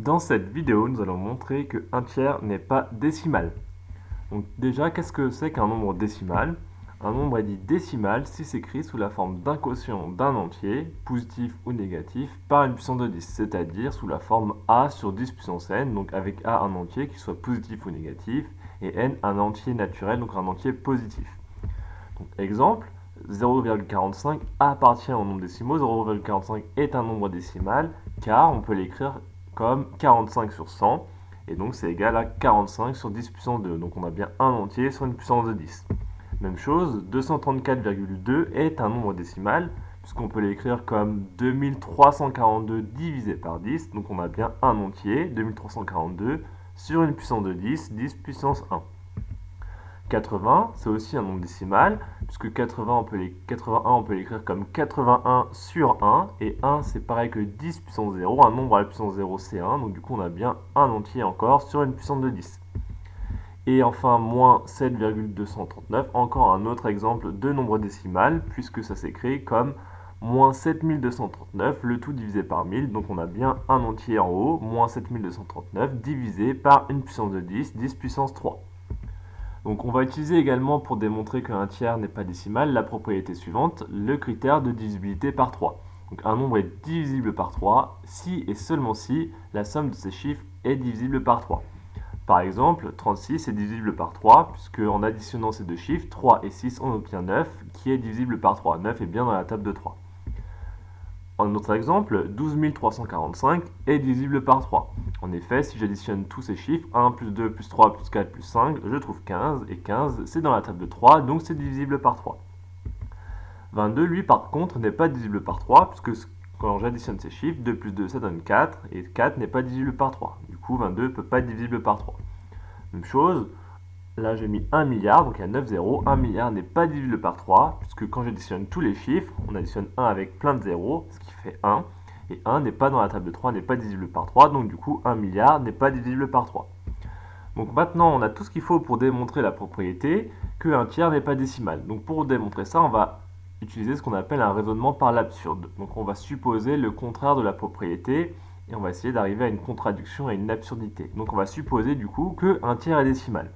Dans cette vidéo, nous allons montrer qu'un tiers n'est pas décimal. Donc déjà, qu'est-ce que c'est qu'un nombre décimal? Un nombre est dit décimal s'il s'écrit sous la forme d'un quotient d'un entier, positif ou négatif, par une puissance de 10, c'est-à-dire sous la forme a sur 10 puissance n, donc avec a un entier qui soit positif ou négatif, et n un entier naturel, donc un entier positif. Donc, exemple, 0,45 appartient au nombre décimaux, 0,45 est un nombre décimal, car on peut l'écrire comme 45 sur 100, et donc c'est égal à 45 sur 10 puissance 2, donc on a bien un entier sur une puissance de 10. Même chose, 234,2 est un nombre décimal, puisqu'on peut l'écrire comme 2342 divisé par 10, donc on a bien un entier, 2342, sur une puissance de 10, 10 puissance 1. 80, c'est aussi un nombre décimal, puisque 81 on peut l'écrire comme 81 sur 1, et 1 c'est pareil que 10 puissance 0, un nombre à la puissance 0 c'est 1, donc du coup on a bien un entier encore sur une puissance de 10. Et enfin, moins 7,239, encore un autre exemple de nombre décimal, puisque ça s'écrit comme moins 7239, le tout divisé par 1000, donc on a bien un entier en haut, moins 7239, divisé par une puissance de 10, 10 puissance 3. Donc on va utiliser également pour démontrer qu'un tiers n'est pas décimal la propriété suivante, le critère de divisibilité par 3. Donc un nombre est divisible par 3 si et seulement si la somme de ces chiffres est divisible par 3. Par exemple, 36 est divisible par 3, puisque en additionnant ces deux chiffres, 3 et 6, on obtient 9, qui est divisible par 3. 9 est bien dans la table de 3. Un autre exemple, 12 345 est divisible par 3. En effet, si j'additionne tous ces chiffres, 1 plus 2 plus 3 plus 4 plus 5, je trouve 15, et 15 c'est dans la table de 3, donc c'est divisible par 3. 22, lui par contre, n'est pas divisible par 3, puisque quand j'additionne ces chiffres, 2 plus 2 ça donne 4, et 4 n'est pas divisible par 3. Du coup, 22 ne peut pas être divisible par 3. Même chose, là j'ai mis 1 milliard, donc il y a 9 zéros. 1 milliard n'est pas divisible par 3, puisque quand j'additionne tous les chiffres, on additionne 1 avec plein de zéros, ce qui fait 1. Et 1 n'est pas dans la table de 3, n'est pas divisible par 3, donc du coup 1 milliard n'est pas divisible par 3. Donc maintenant on a tout ce qu'il faut pour démontrer la propriété qu'un tiers n'est pas décimal. Donc pour démontrer ça, on va utiliser ce qu'on appelle un raisonnement par l'absurde. Donc on va supposer le contraire de la propriété, et on va essayer d'arriver à une contradiction et une absurdité. Donc on va supposer du coup qu'un tiers est décimal.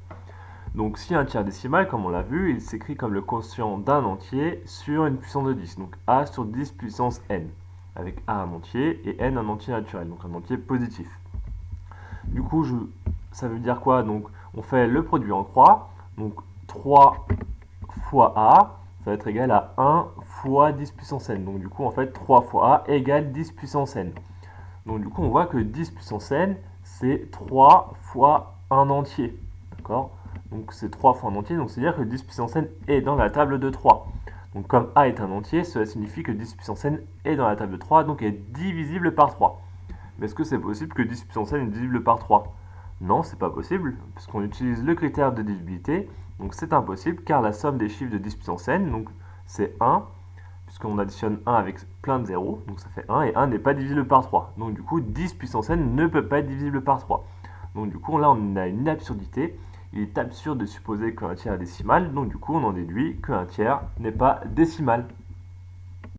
Donc si un tiers décimal, comme on l'a vu, il s'écrit comme le quotient d'un entier sur une puissance de 10. Donc a sur 10 puissance n, avec a un entier et n un entier naturel, donc un entier positif. Du coup, ça veut dire quoi? Donc on fait le produit en croix, donc 3 fois a, ça va être égal à 1 fois 10 puissance n. Donc du coup, en fait, 3 fois a égale 10 puissance n. Donc du coup, on voit que 10 puissance n, c'est 3 fois un entier. D'accord? Donc c'est 3 fois un entier, donc c'est-à-dire que 10 puissance n est dans la table de 3. Donc comme a est un entier, cela signifie que 10 puissance n est dans la table de 3, donc est divisible par 3. Mais est-ce que c'est possible que 10 puissance n est divisible par 3? Non, c'est pas possible, puisqu'on utilise le critère de divisibilité, donc c'est impossible, car la somme des chiffres de 10 puissance n, donc c'est 1, puisqu'on additionne 1 avec plein de zéros, donc ça fait 1, et 1 n'est pas divisible par 3. Donc du coup, 10 puissance n ne peut pas être divisible par 3. Donc du coup, là, on a une absurdité. Il est absurde de supposer qu'un tiers est décimal, donc du coup, on en déduit qu'un tiers n'est pas décimal.